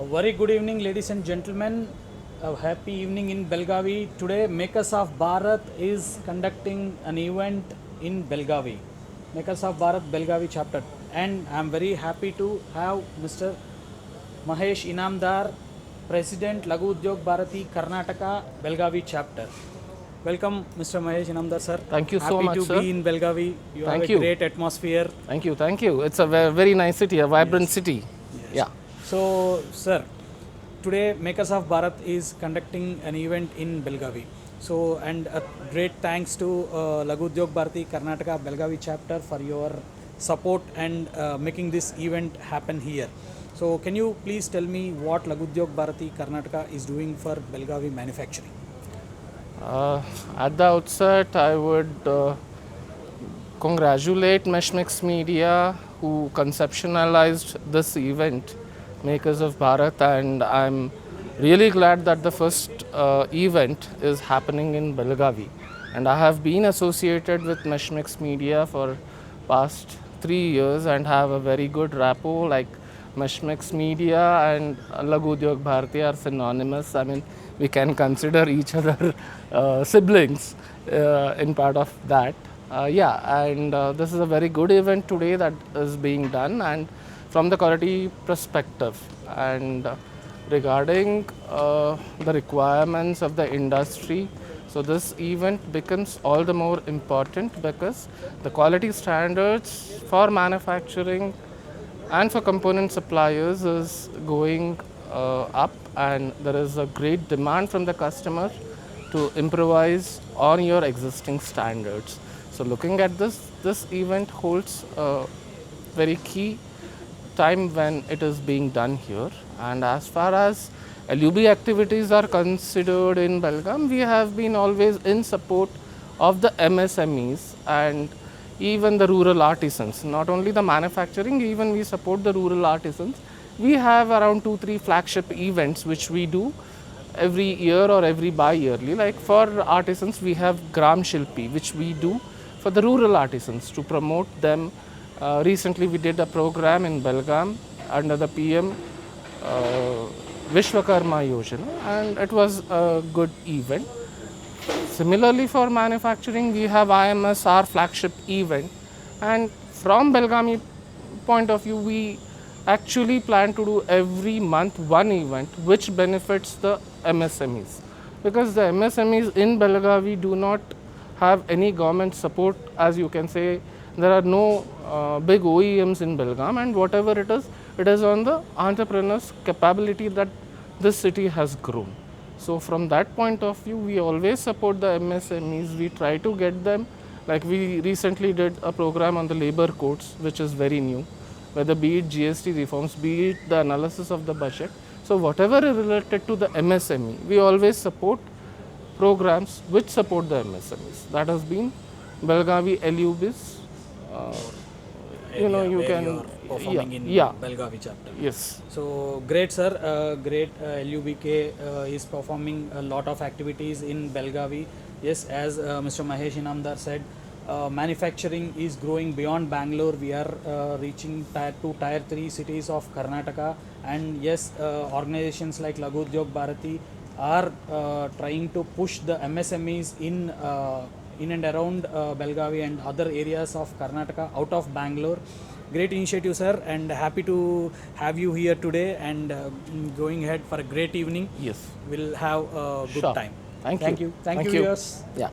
A very good evening, ladies and gentlemen. A happy evening in Belgavi. Today, Makers of Bharat is conducting an event in Belgavi. Makers of Bharat Belgavi chapter. And I am very happy to have Mr. Mahesh Inamdar, President Laghu Udyog Bharati Karnataka Belgavi chapter. Welcome, Mr. Mahesh Inamdar, sir. Thank you so much, Happy to sir. be in Belgavi. You Thank have a you. great atmosphere. Thank you. It's a very nice city, a vibrant city. Yes. Yeah. So, sir, today Makers of Bharat is conducting an event in Belgavi. So, and a great thanks to Laghu Udyog Bharati Karnataka Belgavi chapter for your support and making this event happen here. So, can you please tell me what Laghu Udyog Bharati Karnataka is doing for Belgavi manufacturing? At the outset, I would congratulate Meshmix Media who conceptualized this event, Makers of Bharat, and I'm really glad that the first event is happening in Belagavi. And I have been associated with Meshmix Media for past 3 years and have a very good rapport. Like Meshmix Media and Laghu Udyog Bharati are synonymous. I mean, we can consider each other siblings in part of that. This is a very good event today that is being done, and from the quality perspective and regarding the requirements of the industry. So this event becomes all the more important because the quality standards for manufacturing and for component suppliers is going up, and there is a great demand from the customer to improvise on your existing standards. So looking at this event holds a very key time when it is being done here. And as far as LUB activities are considered in Belgaum, we have been always in support of the MSMEs and even the rural artisans. Not only the manufacturing, even we support the rural artisans. We have around 2-3 flagship events which we do every year or every bi-yearly. Like for artisans, we have Gram Shilpi, which we do for the rural artisans to promote them. Recently, we did a program in Belgaum under the PM Vishwakarma Yojana, and it was a good event. Similarly, for manufacturing, we have IMS, our flagship event, and from Belgaum point of view, we actually plan to do every month one event which benefits the MSMEs, because the MSMEs in Belagavi do not have any government support. As you can say, there are no big OEMs in Belgaum, and whatever it is on the entrepreneurs' capability that this city has grown. So from that point of view, we always support the MSMEs. We try to get them, like we recently did a program on the labor codes, which is very new, whether be it GST reforms, be it the analysis of the budget. So whatever is related to the MSME, we always support programs which support the MSMEs. That has been Belgavi LUBs. You can performing in Belgavi chapter. Yes. So great, sir. Great. LUBK is performing a lot of activities in Belgavi. Yes, as Mr. Mahesh Inamdar said, manufacturing is growing beyond Bangalore. We are reaching tier 2, tier 3 cities of Karnataka, and yes, organizations like Laghu Udyog Bharati are trying to push the MSMEs in and around Belgavi and other areas of Karnataka out of Bangalore. Great initiative, sir, and happy to have you here today, and going ahead for a great evening. Yes. We'll have a good Sure. time. Thank you. Thank you, viewers. Yeah.